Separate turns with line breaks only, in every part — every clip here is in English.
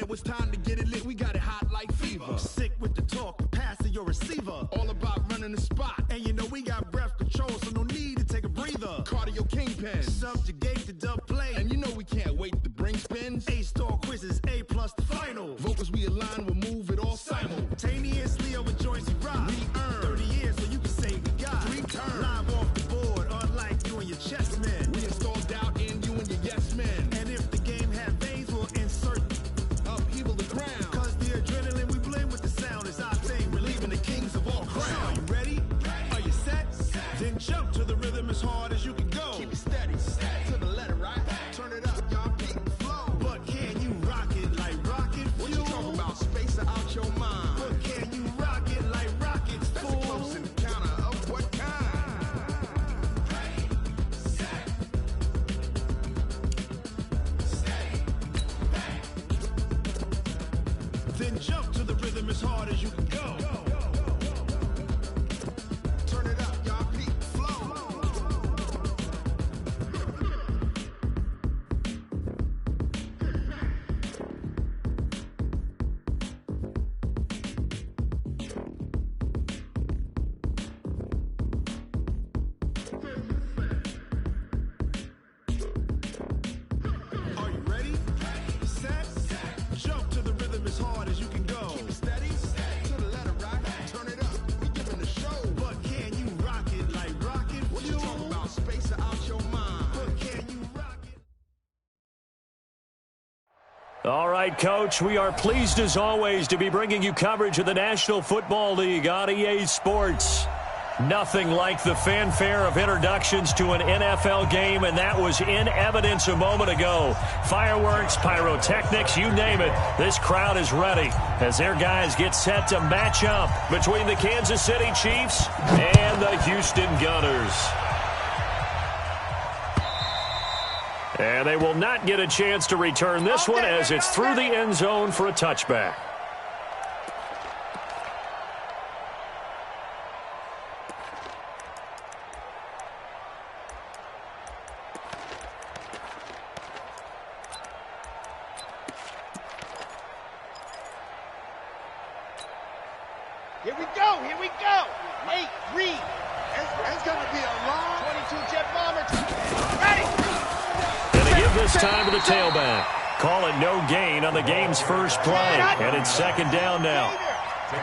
it was time to get it lit, we got it hot like fever.
Sick with the talk, pass to your receiver.
All about running the spot.
And you know we got breath control, so no need to take a breather.
Cardio kingpin.
Subjugate the dub play.
And you know we can't wait to bring spins.
A-star quizzes, A+ the final.
Vocals we align, we'll move it all
simultaneously over joints we rock.
We earn
30 years so you can say we got
3 turns.
Live off the board, unlike you and your chess men.
We install doubt in you and your yes men.
And if the game had veins, we'll insert
upheaval the ground.
Cause the adrenaline we blend with the sound is our thing.
Relieving the kings of all crowns.
Are you ready? Are you set? Then jump to the rhythm as hard as you can go.
Keep it steady, to the letter, right? Turn it up, y'all, peak flow.
But can you rock it like rocket fuel?
What you talking about? Space out your mind.
But can you rock it like rockets,
fool? That's a close encounter of what kind?
Ready, set, steady, bang.
Then jump to the rhythm as hard as you can go.
Turn it up, y'all, peak flow.
Are you ready? Set, jump to the rhythm as hard as you can go.
Keep it steady, to the letter, right? Turn it up, we giving the show.
But can you rock it like rocket
What you
fuel?
talking about? Space out your mind.
But can you rock it?
All right, Coach, we are pleased as always to be bringing you coverage of the National Football League on EA Sports. Nothing like the fanfare of introductions to an NFL game, and that was in evidence a moment ago. Fireworks, pyrotechnics, you name it. This crowd is ready as their guys get set to match up between the Kansas City Chiefs and the Houston Gunners. And they will not get a chance to return this one as it's through the end zone for a touchback.
Here we go, here we go. Nate Reed. It's going to be a long 22 jet bomber. Ready.
And they give this time to the tailback. Call it no gain on the game's first play. And it's second down now.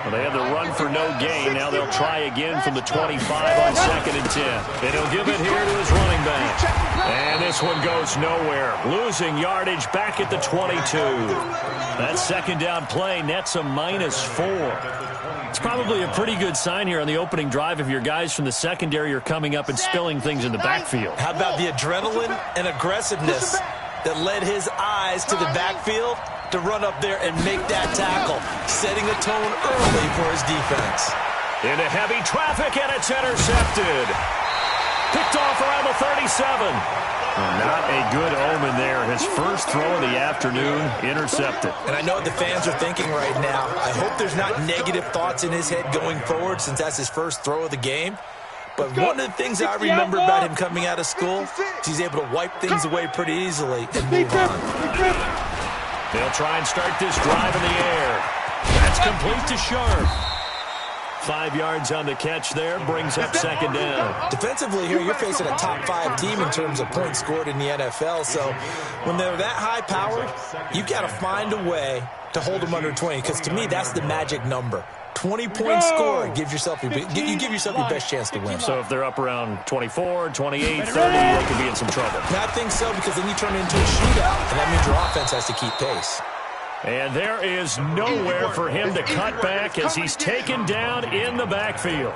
Well, they had the run for no gain. Now they'll try again from the 25 on second and 10. And he'll give it here to his running back. And this one goes nowhere. Losing yardage back at the 22. That second down play nets a -4. It's probably a pretty good sign here on the opening drive if your guys from the secondary are coming up and spilling things in the backfield.
How about the adrenaline and aggressiveness that led his eyes to the backfield to run up there and make that tackle, setting the tone early for his defense.
Into heavy traffic, and it's intercepted. Picked off around the 37. Not a good omen there. His first throw of the afternoon, intercepted.
And I know what the fans are thinking right now. I hope there's not negative thoughts in his head going forward since that's his first throw of the game. But one of the things I remember about him coming out of school is he's able to wipe things away pretty easily and move on.
They'll try and start this drive in the air. That's complete to Sharp. 5 yards on the catch there, brings up second down.
Defensively here, you're facing a top 5 team in terms of points scored in the NFL. So when they're that high-powered, you got to find a way to hold them under 20. Because to me, that's the magic number. 20 points scored gives yourself you give yourself your best chance to win.
So if they're up around 24, 28, 30, they could be in some trouble.
And I think so, because then you turn it into a shootout, and that means your offense has to keep pace.
And there is nowhere for him to cut back as he's taken down in the backfield.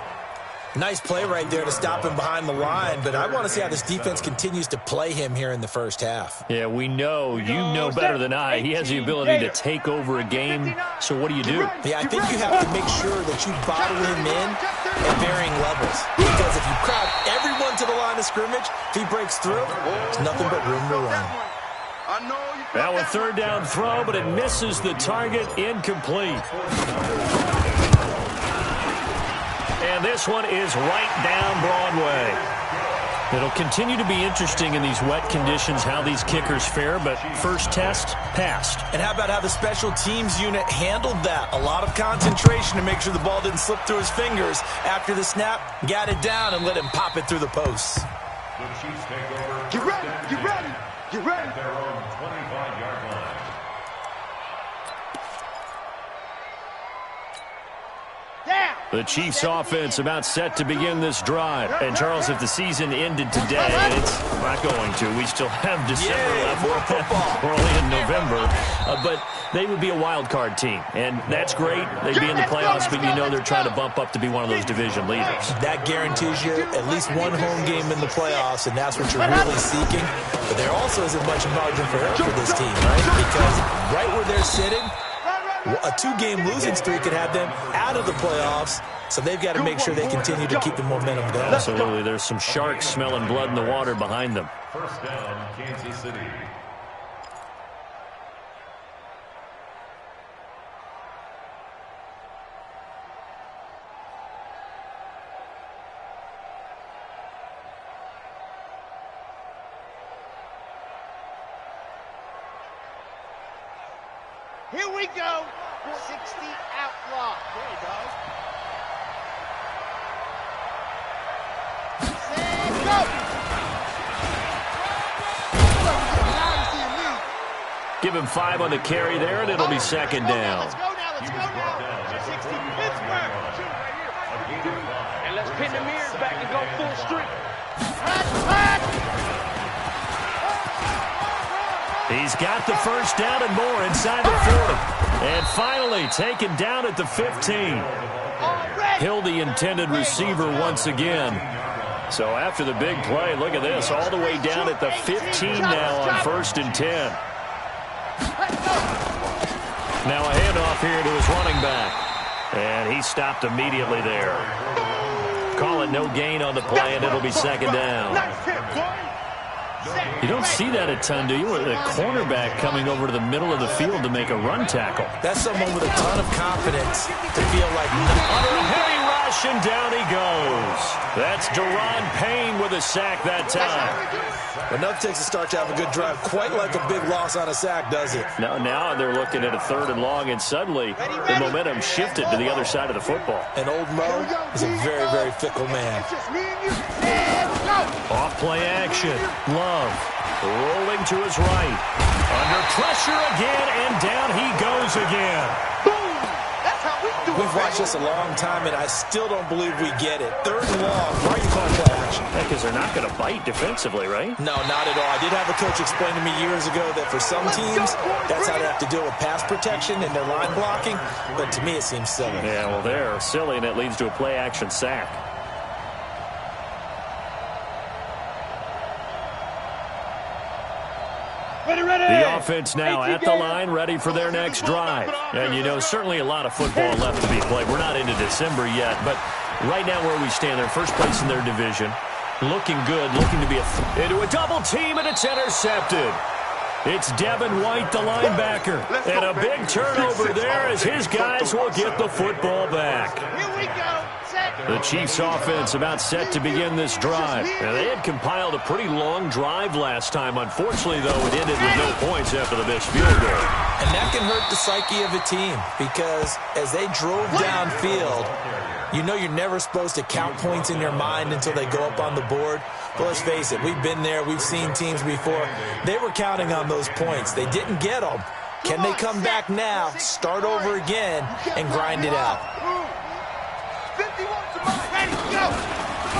Nice play right there to stop him behind the line, but I want to see how this defense continues to play him here in the first half.
Yeah, we know, you know better than I, he has the ability to take over a game, so what do you do?
Yeah, I think you have to make sure that you bottle him in at varying levels, because if you crowd everyone to the line of scrimmage, if he breaks through, there's nothing but room to run.
Now a third down throw, but it misses the target, incomplete. And this one is right down Broadway. It'll continue to be interesting in these wet conditions how these kickers fare, but first test, passed.
And how about how the special teams unit handled that? A lot of concentration to make sure the ball didn't slip through his fingers. After the snap, got it down and let him pop it through the posts.
The Chiefs take over.
Get ready, get ready, get ready.
At their own 25-yard line.
Down.
The Chiefs offense about set to begin this drive. And, Charles, if the season ended today, and it's not going to, we still have December left.
More football.
We're only in November. But they would be a wild card team. And that's great. They'd be in the playoffs, but you know they're trying to bump up to be one of those division leaders.
That guarantees you at least one home game in the playoffs, and that's what you're really seeking. But there also isn't much margin for error for this team, right? Because right where they're sitting, a 2-game losing streak could have them out of the playoffs, so they've got to make sure they continue to keep the momentum going.
Absolutely. There's some sharks smelling blood in the water behind them.
First down, Kansas City.
Here we go. 60 outlaw. There you go. Set, go.
Give him 5 on the carry there, and it'll be second down.
Let's go now. Let's go now. 60 Pittsburgh.
And let's pin the mirrors back and go full streak.
He's got the first down and more inside the 40. And finally taken down at the 15. Hill, the intended receiver once again. So after the big play, look at this, all the way down at the 15 now on 1st and 10. Now a handoff here to his running back. And he stopped immediately there. Call it no gain on the play, and it'll be second down. You don't see that a ton, do you? A cornerback coming over to the middle of the field to make a run tackle.
That's someone with a ton of confidence to feel like...
Under a heavy rush, and down he goes. That's Deron Payne with a sack that time.
Enough takes a start to have a good drive. Quite like a big loss on a sack, does it?
Now they're looking at a 3rd and long, and suddenly the momentum shifted to the other side of the football.
And old Mo is a very, very fickle man.
Off play action. Love rolling to his right. Under pressure again, and down he goes again.
We've watched this a long time, and I still don't believe we get it. 3rd and long. Why are you calling play action?
Because they're not going to bite defensively, right?
No, not at all. I did have a coach explain to me years ago that for some teams, that's how they have to deal with pass protection and their line blocking. But to me, it seems silly.
Yeah, well, they're silly, and it leads to a play action sack. The offense now at the line, ready for their next drive. And, you know, certainly a lot of football left to be played. We're not into December yet, but right now where we stand, they're first place in their division. Looking good, looking to be into a double team, and it's intercepted. It's Devin White, the linebacker. And a big turnover there as his guys will get the football back.
Here we go.
The Chiefs offense about set to begin this drive. And they had compiled a pretty long drive last time. Unfortunately, though, it ended with no points after the missed field goal.
And that can hurt the psyche of a team because as they drove downfield, you know you're never supposed to count points in your mind until they go up on the board. But let's face it, we've been there. We've seen teams before. They were counting on those points. They didn't get them. Can they come back now, start over again, and grind it out?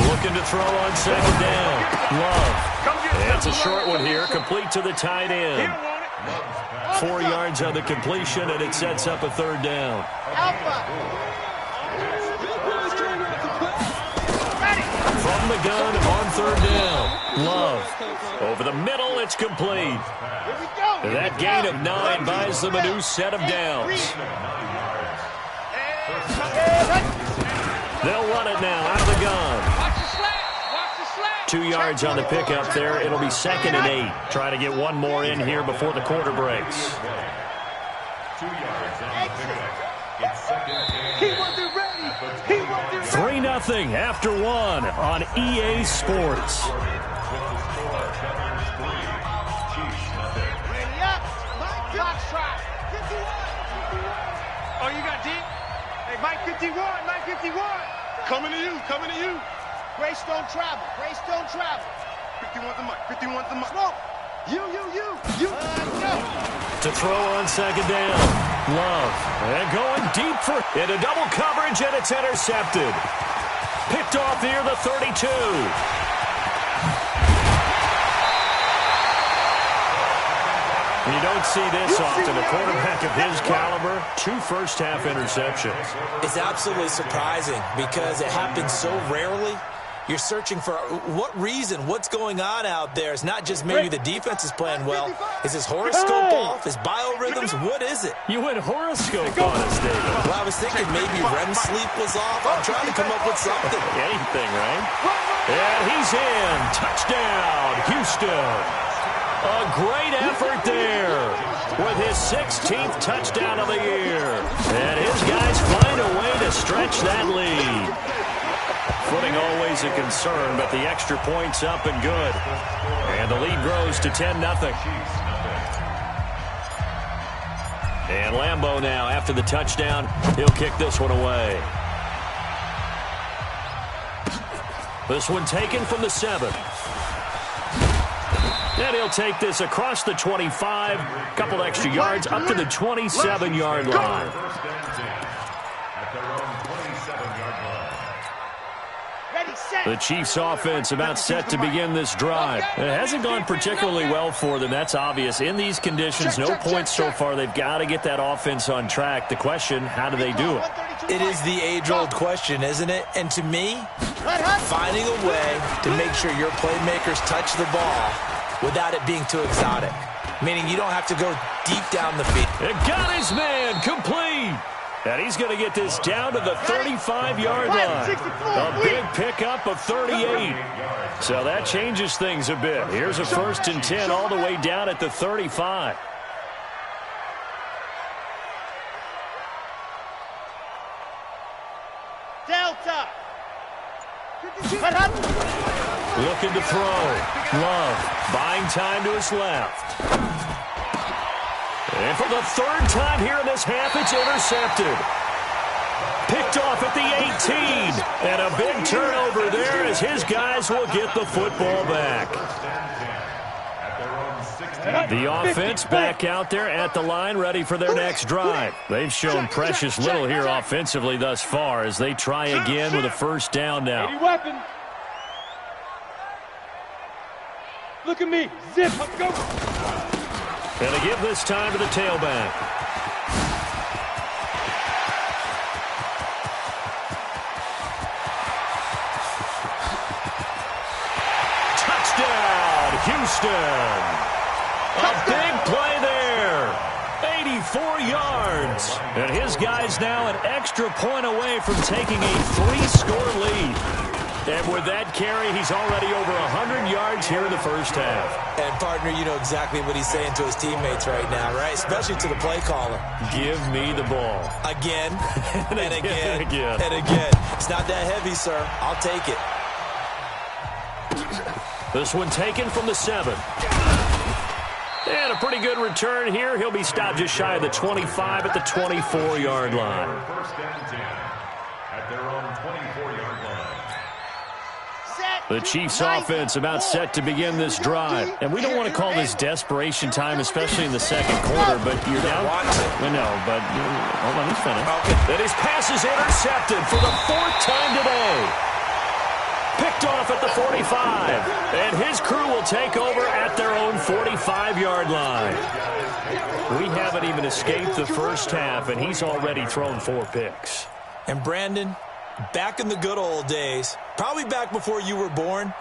Looking to throw on 2nd down. Love. It's a short one here, complete to the tight end. 4 yards on the completion, and it sets up a 3rd down. From the gun on 3rd down. Love. Over the middle, it's complete. That gain of 9 buys them a new set of downs. They'll run it now out of the gun. 2 yards on the pickup there. It'll be 2nd and 8. Try to get one more in here before the quarter breaks. 2 yards on the pickup. It's 2nd and 8. 3-0 0-0 after one on EA Sports.
Ready up. Mike, Foxtrot. 51. Oh, you got deep? Hey, Mike 51, Mike 51.
Coming to you, coming to you.
Grace don't travel. Grace don't travel.
51's the mic, 51's the mic.
Smoke. You. Go.
To throw on second down. Love. And going deep for into double coverage, and it's intercepted. Picked off near the 32. You don't see this often. A quarterback of his caliber, 2 first-half interceptions.
It's absolutely surprising because it happens so rarely. You're searching for what reason, what's going on out there. It's not just maybe the defense is playing well. Is his horoscope off? His biorhythms? What is it?
You went horoscope on us, David.
Well, I was thinking maybe REM sleep was off. I'm trying to come up with something.
Anything, right? And he's in. Touchdown, Houston. A great effort there with his 16th touchdown of the year. And his guys find a way to stretch that lead. Footing always a concern, but the extra point's up and good. And the lead grows to 10-0. And Lambeau now, after the touchdown, he'll kick this one away. This one taken from the 7. And he'll take this across the 25, couple extra yards up to the 27-yard line. The Chiefs' offense about set to begin this drive. It hasn't gone particularly well for them. That's obvious. In these conditions, no points so far. They've got to get that offense on track. The question, how do they do it?
It is the age-old question, isn't it? And to me, finding a way to make sure your playmakers touch the ball without it being too exotic. Meaning you don't have to go deep down the field.
It got his man complete. And he's going to get this down to the 35-yard line. A big pickup of 38. So that changes things a bit. Here's a 1st and 10 all the way down at the 35.
Delta.
Looking to throw. Love buying time to his left. And for the 3rd time here in this half, it's intercepted. Picked off at the 18. And a big turnover there as his guys will get the football back. The offense back out there at the line, ready for their next drive. They've shown precious little here offensively thus far as they try again with a 1st down now.
Weapon. Look at me. Zip. Let's go.
And to give this time to the tailback. Touchdown, Houston. A big play there. 84 yards. And his guys now an extra point away from taking a 3-score lead. And with that carry, he's already over 100 yards here in the 1st half.
And, partner, you know exactly what he's saying to his teammates right now, right? Especially to the play caller.
Give me the ball.
Again, and again,
again.
and again. It's not that heavy, sir. I'll take it.
This one taken from the 7. And a pretty good return here. He'll be stopped just shy of the 25 at the 24-yard line.
1st and 10 at their own 24-yard line.
The Chiefs' offense about set to begin this drive. And we don't want to call this desperation time, especially in the 2nd quarter, but you're down. I know, but hold on, he's finished.
Okay.
And his pass is intercepted for the 4th time today. Picked off at the 45. And his crew will take over at their own 45-yard line. We haven't even escaped the 1st half, and he's already thrown 4 picks.
And Brandon, back in the good old days, probably back before you were born,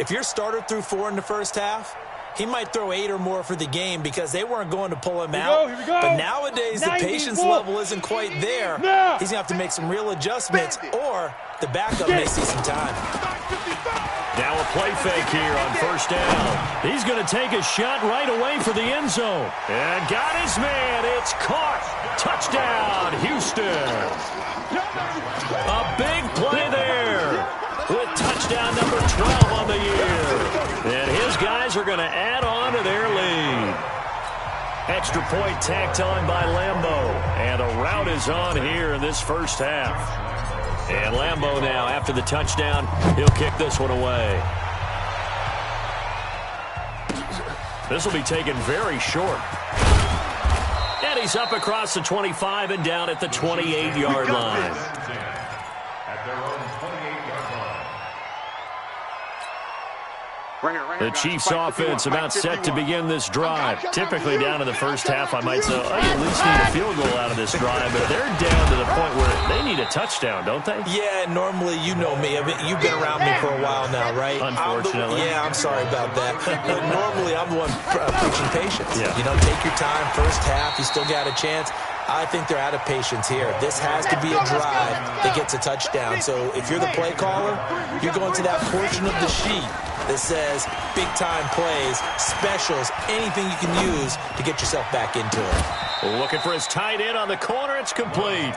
if your starter threw 4 in the 1st half, he might throw 8 or more for the game because they weren't going to pull him out.
Here we go.
But nowadays, the patience level isn't quite there. He's going to have to make some real adjustments, or the backup may see some time.
Now a play fake here on 1st down. He's going to take a shot right away for the end zone. And got his man. It's caught. Touchdown, Houston. A big play there. Buckeyes are going to add on to their lead. Extra point tacked on by Lambeau. And a rout is on here in this first half. And Lambeau now, after the touchdown, he'll kick this one away. This will be taken very short. And he's up across the 25 and down at the 28-yard line.
At their own 28-yard line.
The Chiefs offense about set to begin this drive. Typically down in the first half, I might say, oh, you at least need a field goal out of this drive. But they're down to the point where they need a touchdown, don't they?
Yeah, normally, you know me. I mean, you've been around me for a while now, right?
Unfortunately.
I'm sorry about that. But normally, I'm the one preaching patience.
Yeah.
You know, take your time. First half, you still got a chance. I think they're out of patience here. This has to be a drive that gets a touchdown. So if you're the play caller, you're going to that portion of the sheet that says big-time plays, specials, anything you can use to get yourself back into it.
Looking for his tight end on the corner. It's complete.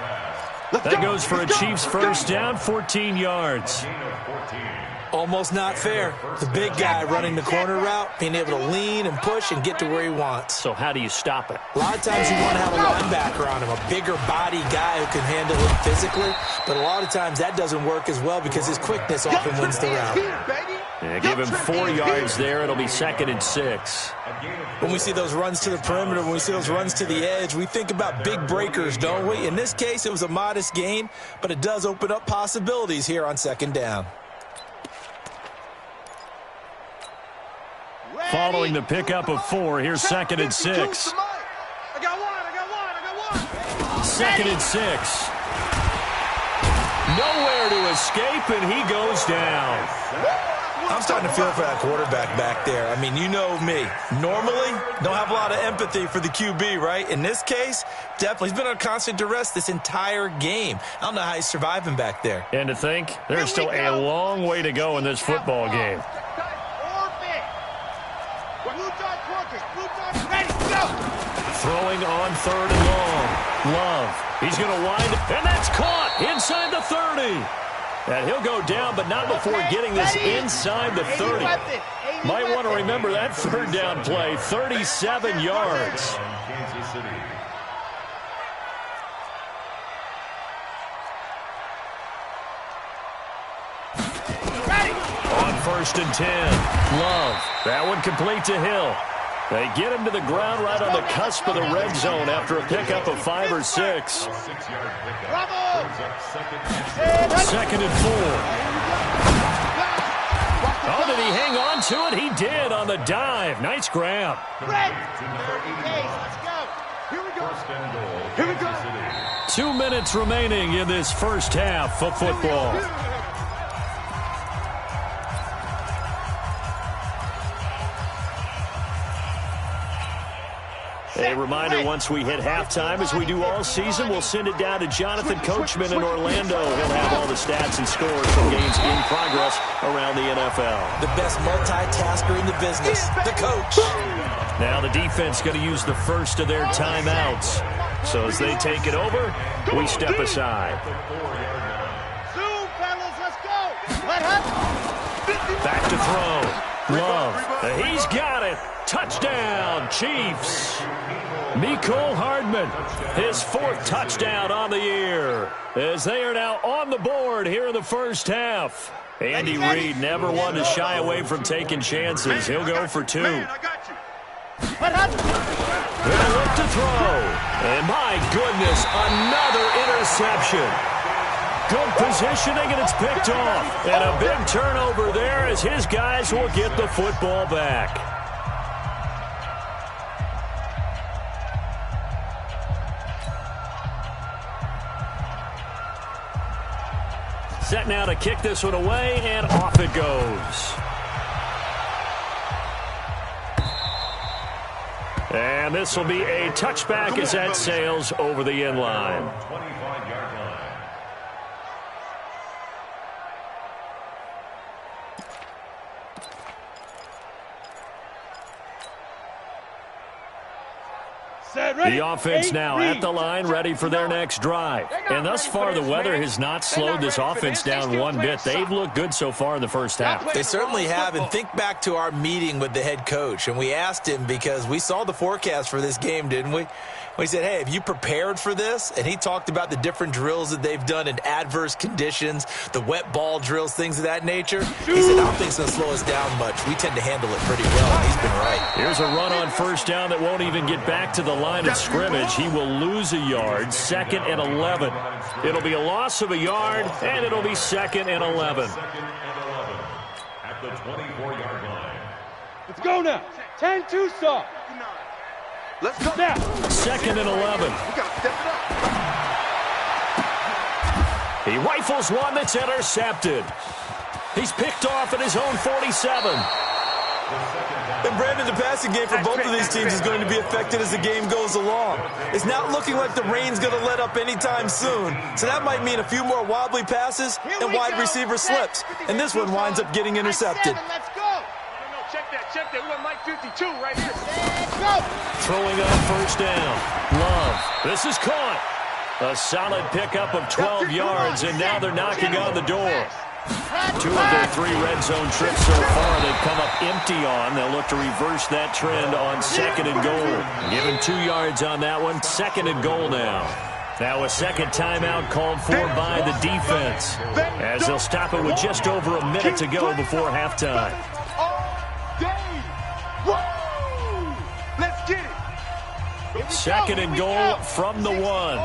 That goes for a Chiefs first down, 14 yards.
Almost not fair. The big guy running the corner route, being able to lean and push and get to where he wants.
So how do you stop it?
A lot of times you want to have a linebacker on him, a bigger body guy who can handle him physically. But a lot of times that doesn't work as well because his quickness often wins the route.
Yeah, give him 4 yards there. It'll be 2nd and 6.
When we see those runs to the perimeter, when we see those runs to the edge, we think about big breakers, don't we? In this case, it was a modest gain, but it does open up possibilities here on 2nd down.
Following the pickup of 4, here's 2nd and 6.
I got one.
2nd and 6. Nowhere to escape, and he goes down.
I'm starting to feel for that quarterback back there. I mean, you know me. Normally, don't have a lot of empathy for the QB, right? In this case, definitely. He's been on constant duress this entire game. I don't know how he's surviving back there.
And to think, there's still a long way to go in this football game. Throwing on 3rd and long. Love. He's going to wind it, and that's caught inside the 30. And he'll go down, but not before getting this inside the 30. Might want to remember that 3rd down play, 37 yards.
Kansas City.
On 1st and 10. Love. That one complete to Hill. They get him to the ground right on the cusp of the red zone after a pickup of 5 or 6.
6-yard pickup.
2nd and 4. Oh, did he hang on to it? He did on the dive. Nice grab.
Let's go. Here we go.
First and goal.
Here we go.
Kansas City.
2 minutes remaining in this first half of football. A reminder, once we hit halftime, as we do all season, we'll send it down to Jonathan Coachman in Orlando. He'll have all the stats and scores from games in progress around the NFL.
The best multitasker in the business, the coach.
Now the defense going to use the first of their timeouts. So as they take it over, we step aside.
Zoom, fellas, let's go.
Back to throw. Love. He's got it. Touchdown, Chiefs. Mecole Hardman, his 4th touchdown on the year, as they are now on the board here in the first half. Andy Reid never wanted to shy away from taking chances. He'll go for 2. They'll look to throw. And my goodness, another interception. Good positioning, and it's picked off. And a big turnover there as his guys will get the football back. Set now to kick this one away, and off it goes. And this will be a touchback as that sails over the end line.
25-yard line.
The offense now at the line, ready for their next drive. And thus far, the weather has not slowed this offense down one bit. They've looked good so far in the first half.
They certainly have. And think back to our meeting with the head coach. And we asked him, because we saw the forecast for this game, didn't we? We said, hey, have you prepared for this? And he talked about the different drills that they've done in adverse conditions, the wet ball drills, things of that nature. He said, I don't think it's going to slow us down much. We tend to handle it pretty well. And he's been right.
Here's a run on first down that won't even get back to the line of scrimmage. He will lose a yard, 2nd and 11. It'll be a loss of a yard, and it'll be 2nd and 11.
At the 24-yard line.
Let's go now. 10-2 stop.
Let's go
now.
2nd and 11.
We got to step it up.
He rifles one that's intercepted. He's picked off at his own 47.
And Brandon, the passing game for both of these teams is going to be affected as the game goes along. It's not looking like the rain's going to let up anytime soon. So that might mean a few more wobbly passes and wide receiver slips. And this one winds up getting intercepted.
Let's go.
Check that. We got Mike 52 right here.
Let's go.
Throwing on first down. Love. This is caught. A solid pickup of 12 yards, and now they're knocking on the door. 2 of their 3 red zone trips so far they've come up empty on. They'll look to reverse that trend on 2nd and goal. Given 2 yards on that one, 2nd and goal now. Now a second timeout called for by the defense, as they'll stop it with just over a minute to go before halftime.
Let's get it.
2nd and goal from the 1.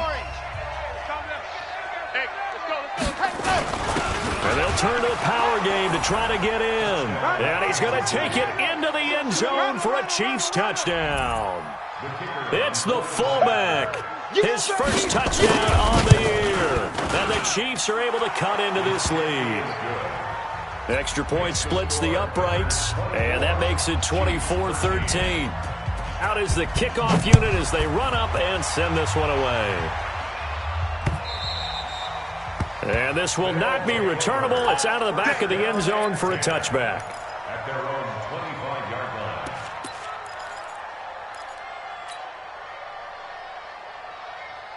And they'll turn to the power game to try to get in. And he's going to take it into the end zone for a Chiefs touchdown. It's the fullback. His first touchdown on the year. And the Chiefs are able to cut into this lead. Extra point splits the uprights, and that makes it 24-13. Out is the kickoff unit as they run up and send this one away. And this will not be returnable. It's out of the back of the end zone for a touchback.
At their own 25-yard line.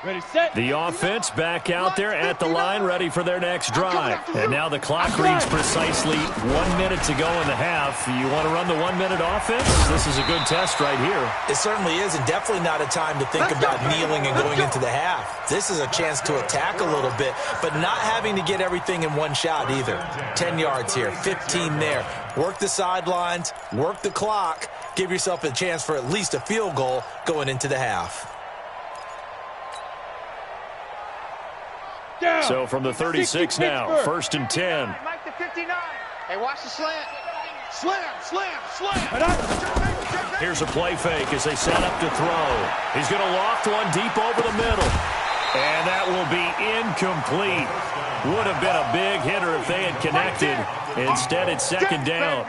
Ready, set.
The offense back out there at the line, ready for their next drive. And now the clock reads precisely 1 minute to go in the half. You want to run the 1 minute offense? This is a good test right here.
It certainly is, and definitely not a time to think about kneeling and going into the half. This is a chance to attack a little bit, but not having to get everything in one shot either. 10 yards here, 15 there. Work the sidelines, work the clock, give yourself a chance for at least a field goal going into the half.
Down.
So from the 36 now, 1st and 10.
Mike to 59. Hey, watch the slant. Slam.
Here's a play fake as they set up to throw. He's going to loft one deep over the middle. And that will be incomplete. Would have been a big hitter if they had connected. Instead, it's 2nd down.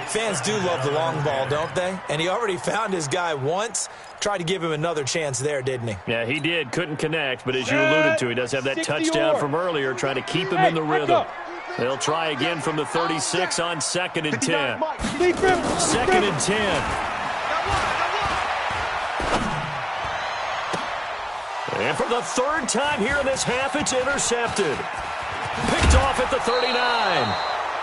Fans do love the long ball, don't they? And he already found his guy once. Tried to give him another chance there, didn't he?
Yeah, he did. Couldn't connect, but as you alluded to, he does have that
60
touchdown
more.
from earlier, trying to keep him in the rhythm. They'll try again from the 36 on 2nd and 10. 2nd and 10. And for the 3rd time here in this half, it's intercepted. Picked off at the 39.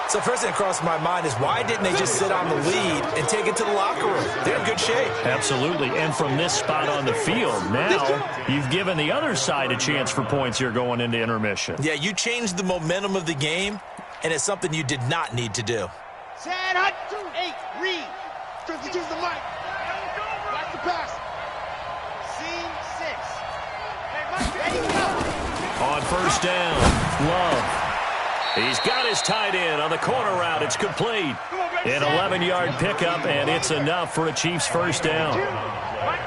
So first thing that crossed my mind is, why didn't they just sit on the lead and take it to the locker room? They're in good shape.
Absolutely, and from this spot on the field, now you've given the other side a chance for points here going into intermission.
Yeah, you changed the momentum of the game, and it's something you did not need to do.
Set, hut, 8, read. 52's the mic. Watch the pass. Scene 6. Hey, Mike, ready, go.
On first down, Love. He's got his tight end on the corner route. It's complete. An 11-yard pickup, and it's enough for a Chiefs first down.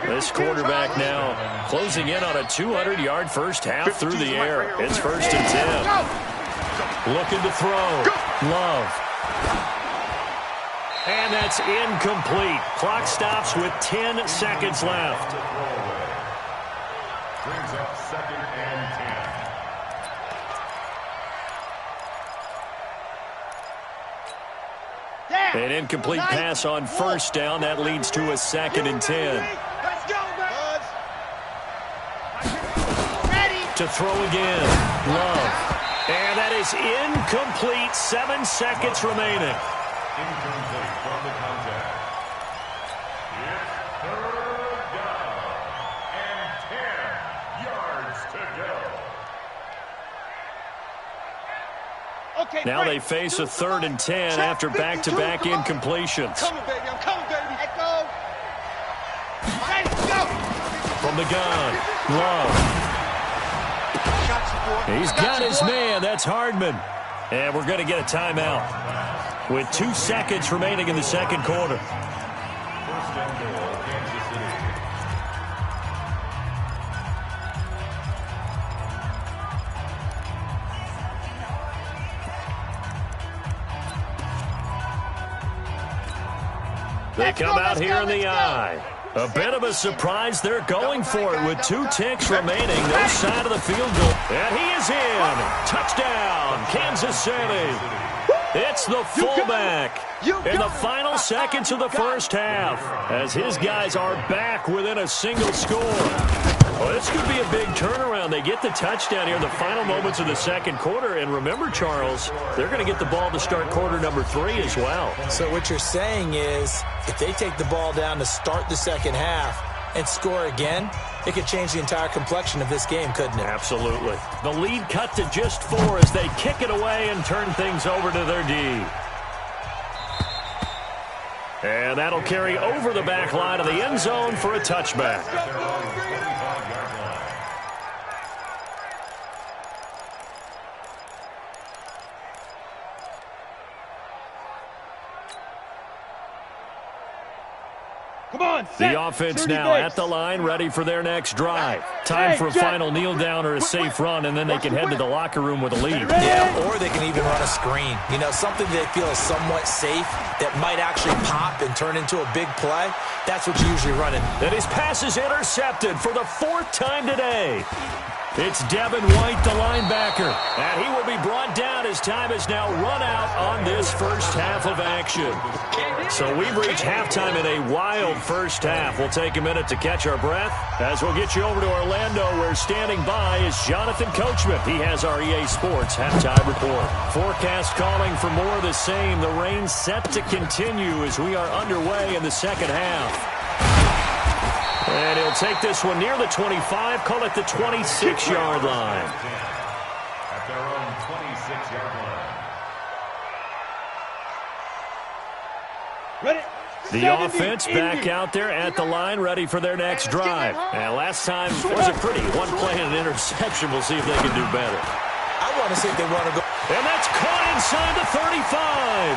This quarterback now closing in on a 200-yard first half through the air. It's 1st and 10. Looking to throw. Love. And that's incomplete. Clock stops with 10 seconds left.
Brings up 2nd and 10.
An incomplete pass on first down. That leads to a 2nd and 10.
Let's go, man.
to throw again. Love. And that is incomplete. 7 seconds remaining.
Incomplete from the contact. It's third down and 10 yards to go.
Okay,
Now
Frank,
they face a
shoot,
3rd and 10
check,
after
52,
back-to-back
come on.
incompletions.
Coming, baby. I'm coming, baby. Let go. Ready, go.
From the gun, Love. He's got his man. That's Hardman. And we're going to get a timeout with 2 seconds remaining in the second quarter.
First and goal, Kansas City.
They come out here in the eye. A bit of a surprise. They're going for it with 2 ticks remaining. No side of the field goal. And he is in. Touchdown, Kansas City. It's the fullback in the final seconds of the first half as his guys are back within a single score. Well, this could be a big turnaround. They get the touchdown here in the final moments of the second quarter. And remember, Charles, they're going to get the ball to start quarter number 3 as well.
So what you're saying is if they take the ball down to start the second half and score again, it could change the entire complexion of this game, couldn't it?
Absolutely. The lead cut to just 4 as they kick it away and turn things over to their D. And that'll carry over the back line of the end zone for a touchback.
Come on, set.
The offense
30
now
base.
at the line, ready for their next drive. Time for a final kneel down or a safe run, and then they can head to the locker room with a lead.
Yeah, or they can even run a screen. You know, something they feel is somewhat safe that might actually pop and turn into a big play. That's what you usually run in.
And his pass is intercepted for the 4th time today. It's Devin White, the linebacker. And he will be brought down as time is now run out on this first half of action. So we've reached halftime in a wild first half. We'll take a minute to catch our breath as we'll get you over to Orlando, where standing by is Jonathan Coachman. He has our EA Sports halftime report. Forecast calling for more of the same. The rain set to continue as we are underway in the second half. And he'll take this one near the 25, call it the 26-yard line.
At their own 26-yard line.
Ready.
The
70,
offense back out there at the line, ready for their next drive. And last time was a pretty one play and an interception. We'll see if they can do better.
I want to see if they want to go.
And that's caught inside the 35.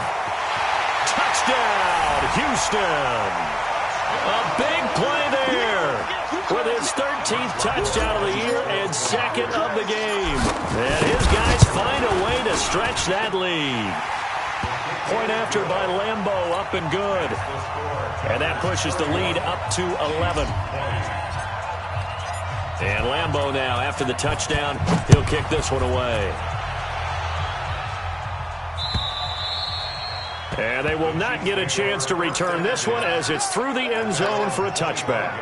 Touchdown, Houston. A big play there with his 13th touchdown of the year and 2nd of the game. And his guys find a way to stretch that lead. Point after by Lambeau, up and good. And that pushes the lead up to 11. And Lambeau now, after the touchdown, he'll kick this one away. And they will not get a chance to return this one as it's through the end zone for a touchback.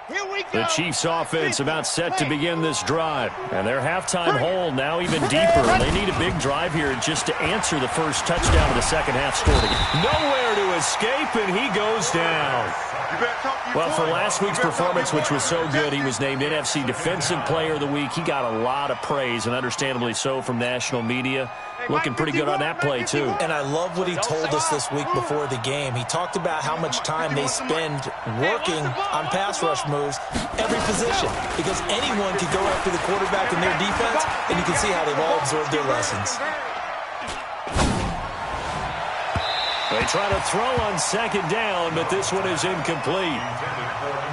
Here we go.
The Chiefs offense about set to begin this drive. And their halftime hole now even deeper. They need a big drive here just to answer the first touchdown of the second half scored again. Nowhere to escape, and he goes down. Well, for last week's performance, which was so good, he was named NFC Defensive Player of the Week. He got a lot of praise, and understandably so, from national media. Looking pretty good on that play, too.
And I love what he told us this week before the game. He talked about how much time they spend working on pass rush moves, every position. Because anyone can go after the quarterback in their defense, and you can see how they've all absorbed their lessons.
They try to throw on second down, but this one is incomplete.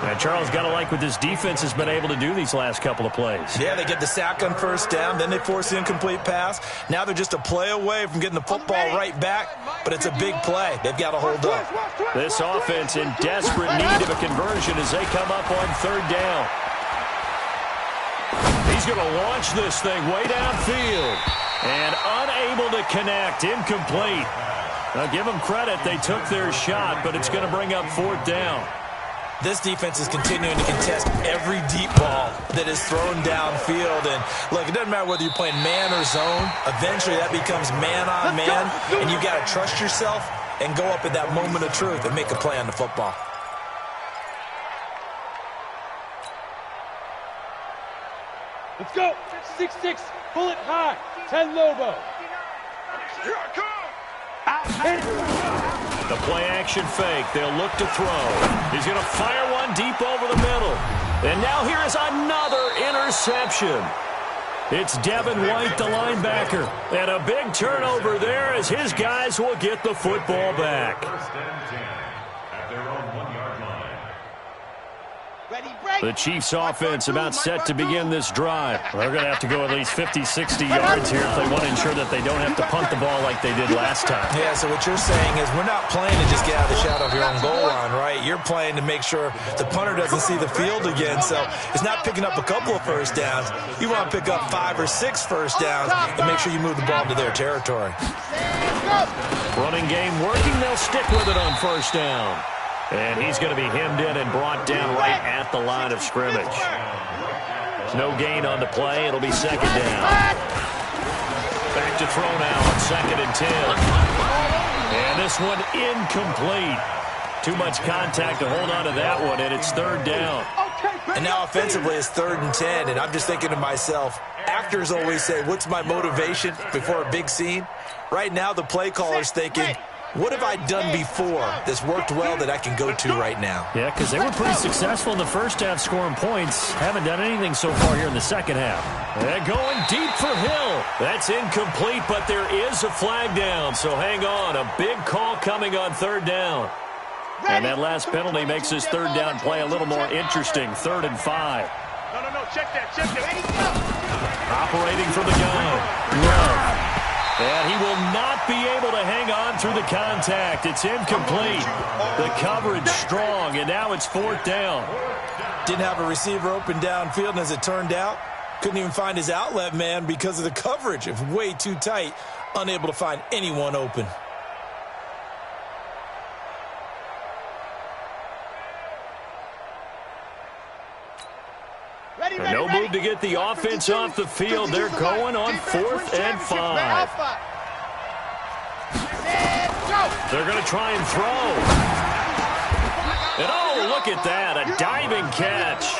Now, Charles, got to like what this defense has been able to do these last couple of plays.
Yeah, they get the sack on first down, then they force the incomplete pass. Now they're just a play away from getting the football right back, but it's a big play. They've got to hold up.
This offense in desperate need of a conversion as they come up on third down. He's going to launch this thing way downfield and unable to connect, incomplete. Now, give them credit. They took their shot, but it's going to bring up 4th down.
This defense is continuing to contest every deep ball that is thrown downfield. And, look, it doesn't matter whether you're playing man or zone. Eventually, that becomes man-on-man, and you've got to trust yourself and go up at that moment of truth and make a play on the football.
Let's go. 6-6. Pull it high. 10 Lobo.
Here I come.
The play-action fake. They'll look to throw. He's going to fire one deep over the middle. And now here is another interception. It's Devin White, the linebacker. And a big turnover there as his guys will get the football back.
First and 10 at their own 1-yard line.
Ready, break.
The Chiefs offense about set to begin this drive. They're going to have to go at least 50, 60 yards here if they want to ensure that they don't have to punt the ball like they did last time.
Yeah, so what you're saying is we're not playing to just get out of the shadow of your own goal line, right? You're playing to make sure the punter doesn't see the field again. So it's not picking up a couple of first downs. You want to pick up 5 or 6 first downs and make sure you move the ball into their territory.
Running game working. They'll stick with it on first down. And he's going to be hemmed in and brought down right at the line of scrimmage. No gain on the play. It'll be 2nd down. Back to throw now on 2nd and 10. And this one incomplete. Too much contact to hold on to that one, and it's 3rd down.
And now offensively it's 3rd and 10, and I'm just thinking to myself, actors always say, what's my motivation before a big scene? Right now the play caller's thinking, what have I done before that's worked well that I can go to right now?
Yeah, because they were pretty successful in the first half scoring points. Haven't done anything so far here in the second half. And going deep for Hill. That's incomplete, but there is a flag down. So hang on. A big call coming on 3rd down. And that last penalty makes this 3rd down play a little more interesting. 3rd and 5.
No, check that.
Operating from the gun. Love. And he will not be able to hang on through the contact. It's incomplete. The coverage strong, and now it's 4th down.
Didn't have a receiver open downfield, and as it turned out, couldn't even find his outlet man because of the coverage. It was way too tight, unable to find anyone open.
No move to get the offense off the field. They're going on 4th and 5. They're going to try and throw. And oh, look at that, a diving catch.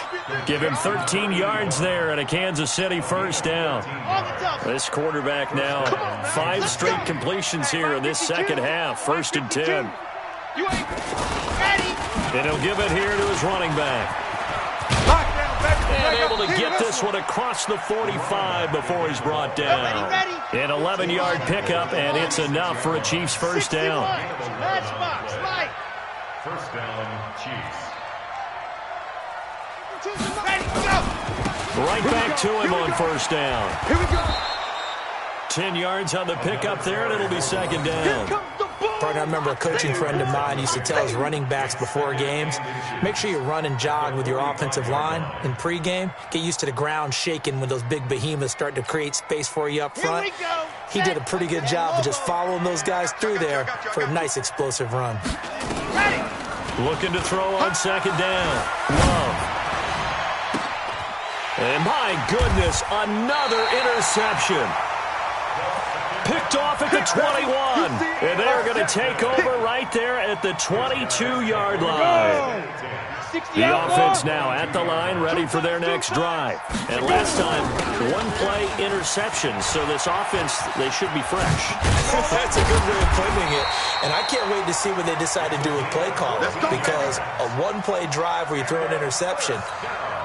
Give him 13 yards there and a Kansas City 1st down. This quarterback now, 5 straight completions here in this second half. 1st and 10. And he'll give it here to his running back. And able to get this one across the 45 before he's brought down. An 11-yard pickup, and it's enough for a Chiefs 1st down.
1st down, Chiefs.
Right back to him on 1st down.
Here we go.
10 yards on the pickup there, and it'll be 2nd down.
Partner, I remember a coaching friend of mine used to tell his running backs before games, make sure you run and jog with your offensive line in pregame. Get used to the ground shaking when those big behemoths start to create space for you up front. He did a pretty good job of just following those guys through there for a nice explosive run.
Looking to throw on 2nd down. Love. And my goodness, another interception. Picked off at the 21. And they're going to take over right there at the 22-yard line. The offense now at the line, ready for their next drive. And last time, 1-play interception. So this offense, they should be fresh.
That's a good way of putting it. And I can't wait to see what they decide to do with play calling. Because a 1-play drive where you throw an interception,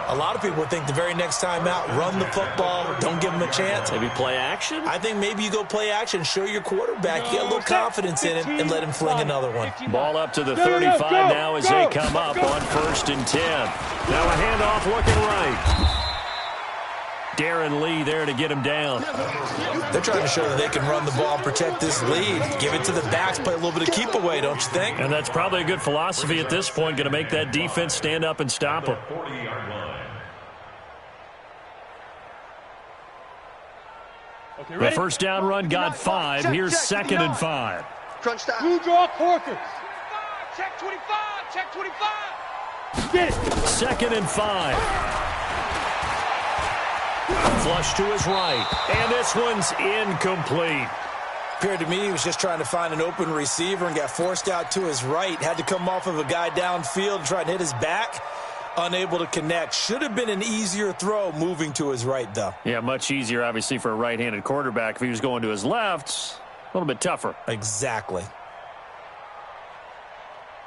a lot of people think the very next time out, run the football, don't give them a chance.
Maybe play action?
I think maybe you go play action, show your quarterback, get a little confidence in him, and let him fling another one.
Ball up to the 35 now as they come up on 1st and 10. Now a handoff looking right. Darren Lee there to get him down.
They're trying to show that they can run the ball, protect this lead, give it to the backs, play a little bit of keep away, don't you think?
And that's probably a good philosophy at this point, going to make that defense stand up and stop them.
40-yard line.
The 1st down run got 5. Here's 2nd and 5.
Crunch time.
Blue draw Corkers.
Check 25. Check 25.
Get it.
2nd and 5. Flush to his right. And this one's incomplete.
Appeared to me he was just trying to find an open receiver and got forced out to his right. Had to come off of a guy downfield and try and hit his back. Unable to connect. Should have been an easier throw moving to his right, though.
Yeah, much easier, obviously, for a right-handed quarterback. If he was going to his left, a little bit tougher.
Exactly.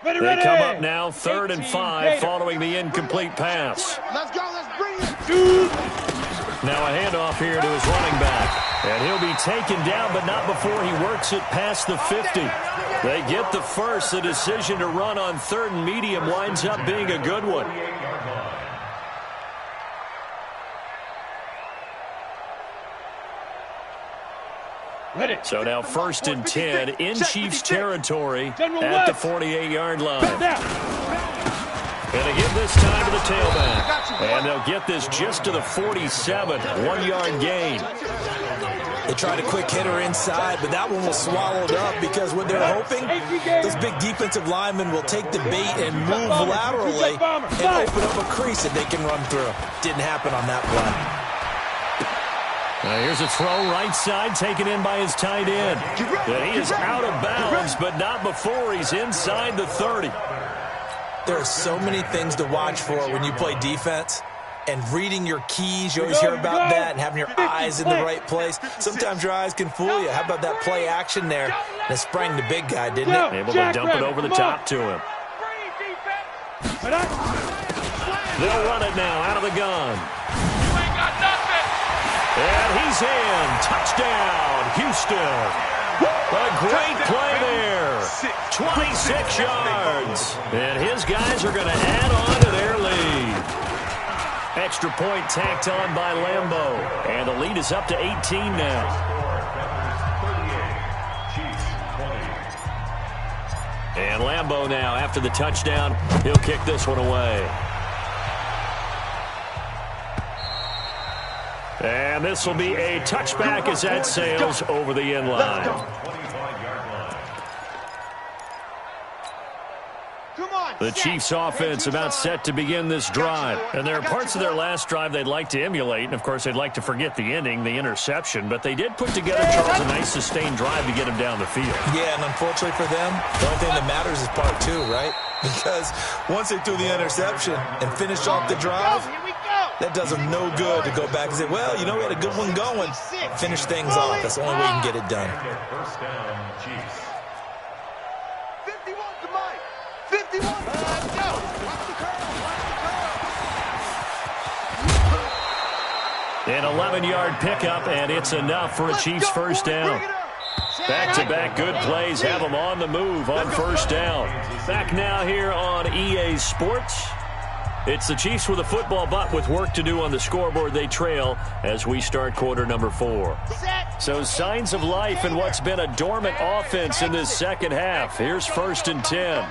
Ready,
They
ready.
come up now 3rd and 5 following the incomplete pass.
Let's go. Let's bring it.
Now a handoff here to his running back. And he'll be taken down, but not before he works it past the 50. They get the first. The decision to run on 3rd and medium winds up being a good one.
Ready.
So now 1st and 10 in Chiefs territory
General
at the
West.
48-yard line.
Now.
And they give this time to the tailback. And they'll get this just to the 47. 1-yard gain.
They tried a quick hitter inside, but that one was swallowed up because what they're hoping, those big defensive linemen will take the bait and move laterally and open up a crease that they can run through. Didn't happen on that play.
Now here's a throw right side taken in by his tight end. And he is out of bounds, but not before he's inside the 30.
There are so many things to watch for when you play defense. And reading your keys, you always hear about that, and having your eyes in the right place. Sometimes your eyes can fool you. How about that play action there? And it sprang the big guy, didn't it?
Able to dump it over the top to him. They'll run it now out of the gun. And he's in. Touchdown, Houston. A great play there. 26 yards. And his guys are going to add on to their lead. Extra point tacked on by Lambeau. And the lead is up to 18 now. And Lambeau now, after the touchdown, he'll kick this one away. And this will be a touchback as that sails over the end line. The Chiefs offense about set to begin this drive. And there are parts of their last drive they'd like to emulate. And, of course, they'd like to forget the ending, the interception. But they did put together, Charles, a nice sustained drive to get him down the field.
Yeah, and unfortunately for them, the only thing that matters is part 2, right? Because once they threw the interception and finished off the drive, that does them no good to go back and say, well, you know, we had a good one going. Finish things off. That's the only way you can get it done.
First down, Chiefs.
51 to Mike. 51. Let's go. Watch the curve.
An 11-yard pickup, and it's enough for a Chiefs first down. Back-to-back good plays have them on the move on first down. Back now here on EA Sports. It's the Chiefs with a football, but with work to do on the scoreboard. They trail as we start quarter number 4. So signs of life in what's been a dormant offense in this second half. Here's 1st and 10.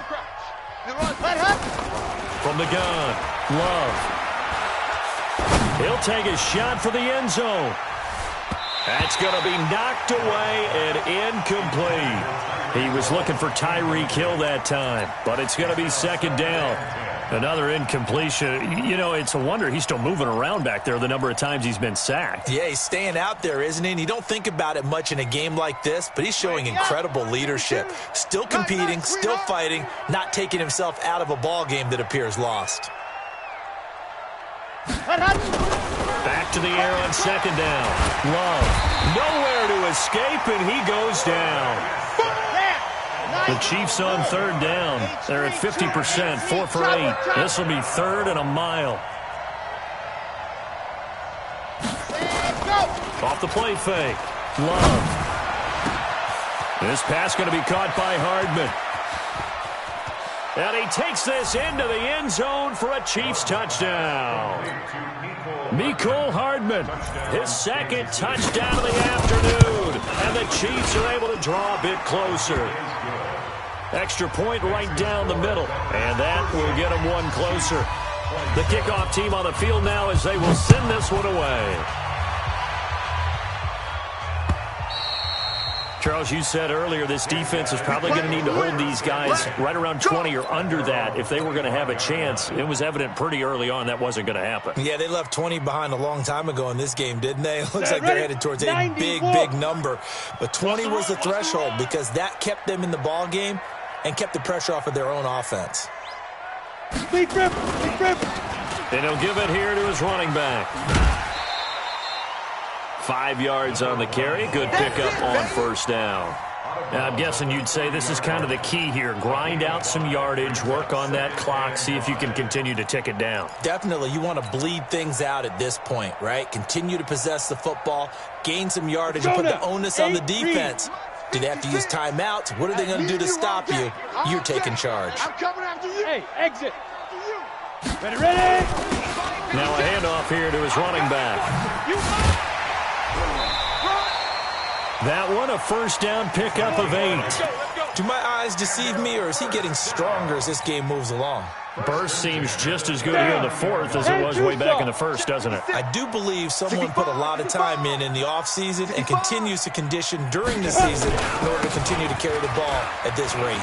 From the gun, Love. He'll take a shot for the end zone. That's going to be knocked away and incomplete. He was looking for Tyreek Hill that time, but it's going to be 2nd down. Another incompletion. You know, it's a wonder he's still moving around back there the number of times he's been sacked.
Yeah, he's staying out there, isn't he? And you don't think about it much in a game like this, but he's showing incredible leadership. Still competing, still fighting, not taking himself out of a ball game that appears lost.
Back to the air on 2nd down. Love. Nowhere to escape, and he goes down. The Chiefs on 3rd down. They're at 50%, 4 for 8. This will be 3rd and a mile. Off the play fake. Love. This pass going to be caught by Hardman. And he takes this into the end zone for a Chiefs touchdown. Mecole Hardman, his 2nd touchdown of the afternoon. And the Chiefs are able to draw a bit closer. Extra point right down the middle. And that will get them one closer. The kickoff team on the field now as they will send this one away. Charles, you said earlier this defense is probably going to need to hold these guys right around 20 or under that if they were going to have a chance. It was evident pretty early on that wasn't going to happen.
Yeah, they left 20 behind a long time ago in this game, didn't they? It looks like they're headed towards a big number. But 20 was the threshold because that kept them in the ball game and kept the pressure off of their own offense.
Big rip.
And he'll give it here to his running back. 5 yards on the carry. Good pickup on first down. Now, I'm guessing you'd say this is kind of the key here. Grind out some yardage, work on that clock, see if you can continue to tick it down.
Definitely. You want to bleed things out at this point, right? Continue to possess the football, gain some yardage, and put the onus on the defense. Do they have to use timeouts? What are they going to do to stop you? You're taking charge.
I'm coming after you.
Hey, exit. Ready.
Now a handoff here to his running back. That one, a first down pickup of 8.
Do my eyes deceive me, or is he getting stronger as this game moves along?
Burst seems just as good here in the fourth as it was way back in the first, doesn't it?
I do believe someone put a lot of time in the offseason and continues to condition during the season in order to continue to carry the ball at this rate.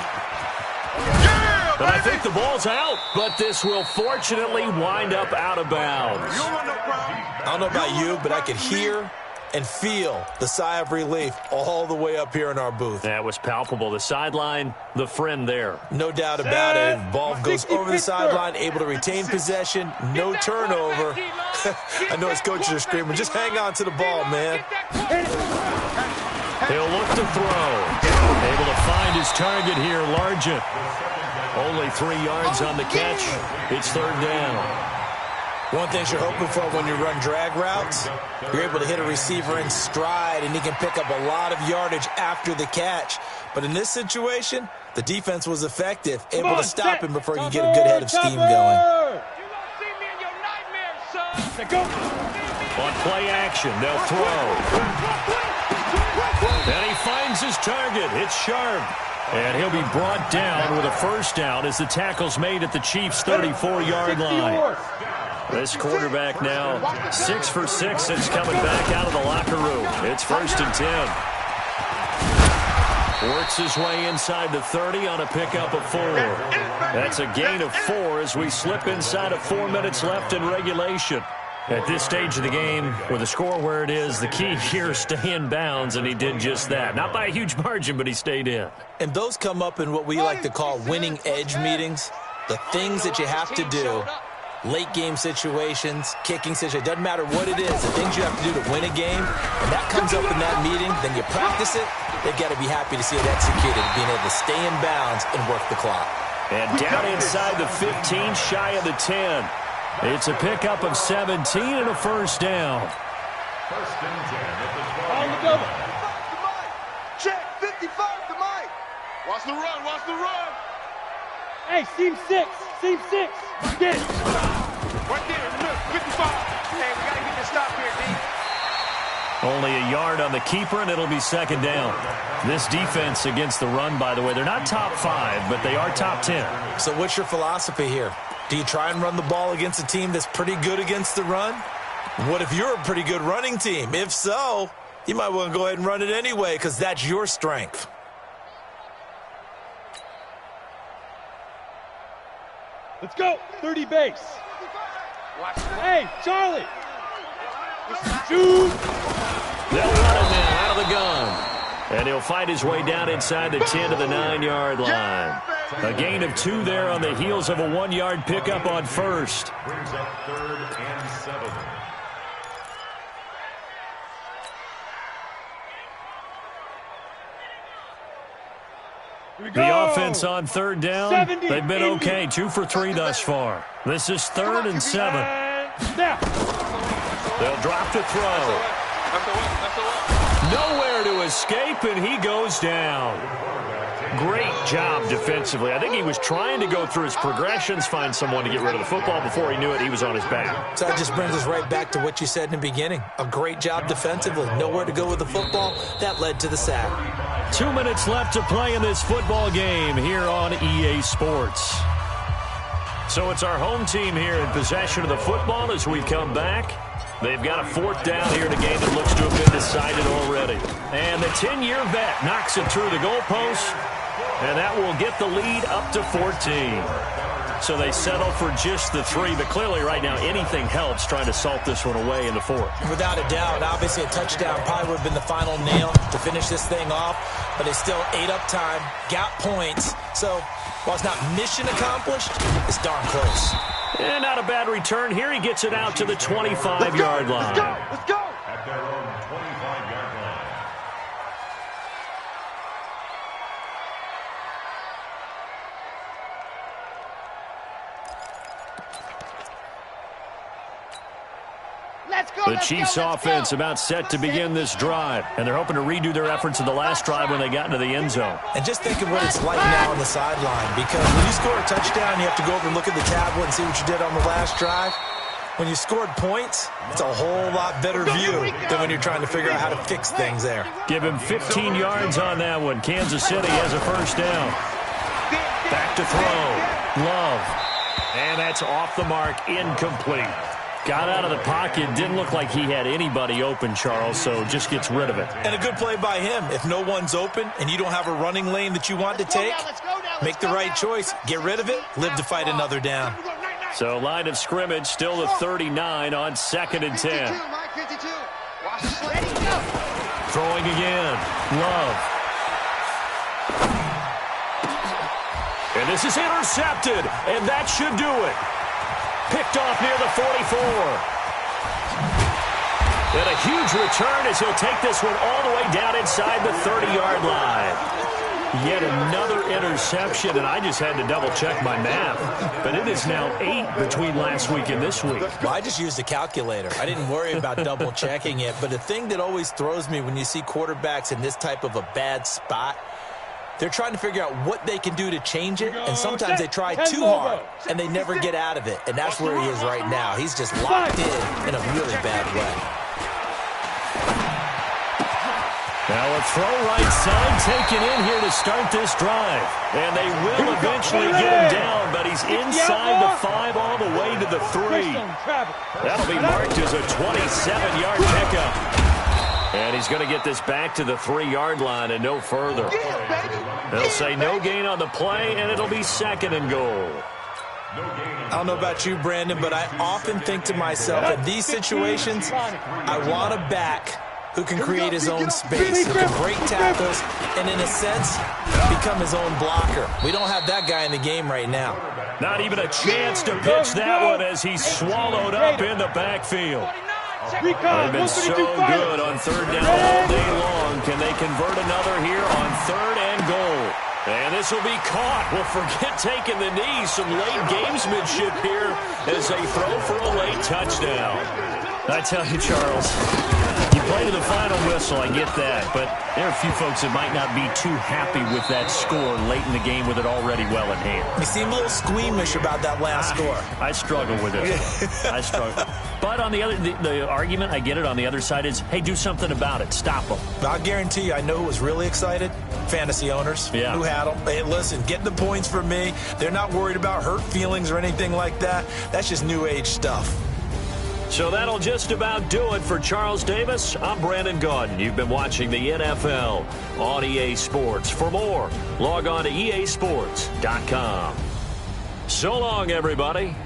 But I think the ball's out, but this will fortunately wind up out of bounds.
I don't know about you, but I could hear and feel the sigh of relief all the way up here in our booth.
That was palpable. The sideline, the friend there.
No doubt about it. Ball goes over the sideline, able to retain possession, no turnover. I know his coaches are screaming, just hang on to the ball, man.
He'll look to throw. Able to find his target here, Largent. Only 3 yards on the catch. It's third down.
One thing you're hoping for when you run drag routes, you're able to hit a receiver in stride, and he can pick up a lot of yardage after the catch. But in this situation, the defense was effective, able to stop him before you get a good head of steam going.
On play action, they'll throw. And he finds his target. It's Sharp. And he'll be brought down with a first down as the tackle's made at the Chiefs' 34-yard line. This quarterback now 6 for 6 since coming back out of the locker room. It's 1st and 10. Works his way inside the 30 on a pickup of 4. That's a gain of 4 as we slip inside of 4 minutes left in regulation. At this stage of the game, with the score where it is, the key here is stay in bounds, and he did just that. Not by a huge margin, but he stayed in.
And those come up in what we like to call winning edge meetings. The things that you have to do. Late game situations, kicking situations, doesn't matter what it is, the things you have to do to win a game, and that comes up in that meeting, then you practice it, they've got to be happy to see it executed, being able to stay in bounds and work the clock.
And down inside the 15, shy of the 10. It's a pickup of 17 and a first down.
First and 10 at the 12.
On the double.
Check 55 to Mike. Watch the run, watch the run.
Hey, seam 6. Get it.
Right there, look, 55. Hey, we got to get this stop here, D.
Only a yard on the keeper, and it'll be second down. This defense against the run, by the way, they're not top 5, but they are top 10.
So what's your philosophy here? Do you try and run the ball against a team that's pretty good against the run? What if you're a pretty good running team? If so, you might want to go ahead and run it anyway because that's your strength.
Let's go. 30 base. Hey, Charlie. Shoot.
They'll run it now out of the gun. And he'll fight his way down inside the 10 to the 9-yard line. A gain of 2 there on the heels of a 1-yard pickup on first.
Brings up 3rd and 7.
The offense on third down, they've been okay. 2 for 3 thus far. This is 3rd and 7. They'll drop to throw. Nowhere to escape, and he goes down. Great job defensively. I think he was trying to go through his progressions, find someone to get rid of the football. Before he knew it, he was on his back.
So that just brings us right back to what you said in the beginning. A great job defensively. Nowhere to go with the football. That led to the sack.
2 minutes left to play in this football game here on EA Sports. So it's our home team here in possession of the football as we come back. They've got a 4th down here in a game that looks to have been decided already. And the 10-year vet knocks it through the goalpost, and that will get the lead up to 14. So they settle for just the 3, but clearly right now anything helps trying to salt this one away in the 4th.
Without a doubt, obviously a touchdown probably would have been the final nail to finish this thing off, but they still ate up time, got points. So while it's not mission accomplished, it's darn close.
And not a bad return here. He gets it out to the 25-yard line.
Let's go! Let's go!
At their own 25-yard line.
Let's go!
The Chiefs offense about set to begin this drive, and they're hoping to redo their efforts in the last drive when they got into the end zone.
And just think of what it's like now on the sideline, because when you score a touchdown, you have to go over and look at the tablet and see what you did on the last drive. When you scored points, it's a whole lot better view than when you're trying to figure out how to fix things there.
Give him 15 yards on that one. Kansas City has a first down. Back to throw. Love. And that's off the mark, incomplete. Got out of the pocket, didn't look like he had anybody open, Charles, so just gets rid of it.
And a good play by him. If no one's open and you don't have a running lane that you want to take, make the right choice. Get rid of it, live to fight another down.
So line of scrimmage, still the 39 on 2nd and 10. Throwing again. Love. And this is intercepted, and that should do it. Picked off near the 44. And a huge return as he'll take this one all the way down inside the 30-yard line. Yet another interception, and I just had to double-check my math. But it is now 8 between last week and this week.
Well, I just used a calculator. I didn't worry about double-checking it. But the thing that always throws me when you see quarterbacks in this type of a bad spot, they're trying to figure out what they can do to change it, and sometimes they try too hard, and they never get out of it. And that's where he is right now. He's just locked in a really bad way.
Now a throw right side taken in here to start this drive. And they will eventually get him down, but he's inside the 5 all the way to the 3. That'll be marked as a 27-yard pickup. And he's going to get this back to the 3-yard line and no further. They'll say no gain on the play, and it'll be 2nd and goal.
I don't know about you, Brandon, but I often think to myself, in these situations, I want a back who can create his own space, who can break tackles, and in a sense, become his own blocker. We don't have that guy in the game right now.
Not even a chance to pitch that one as he's swallowed up in the backfield. They've been so good on 3rd down all day long. Can they convert another here on 3rd and goal? And this will be caught. Well, forget taking the knee. Some late gamesmanship here as they throw for a late touchdown. I tell you, Charles, you play to the final whistle, I get that, but there are a few folks that might not be too happy with that score late in the game with it already well in hand.
You seem a little squeamish about that last score.
I struggle with it. I struggle. But on the other, the argument, I get it, on the other side is, hey, do something about it. Stop them.
I'll guarantee you, I know who was really excited. Fantasy owners who had them. Hey, listen, get the points from me. They're not worried about hurt feelings or anything like that. That's just new age stuff.
So that'll just about do it for Charles Davis. I'm Brandon Gaudin. You've been watching the NFL on EA Sports. For more, log on to easports.com. So long, everybody.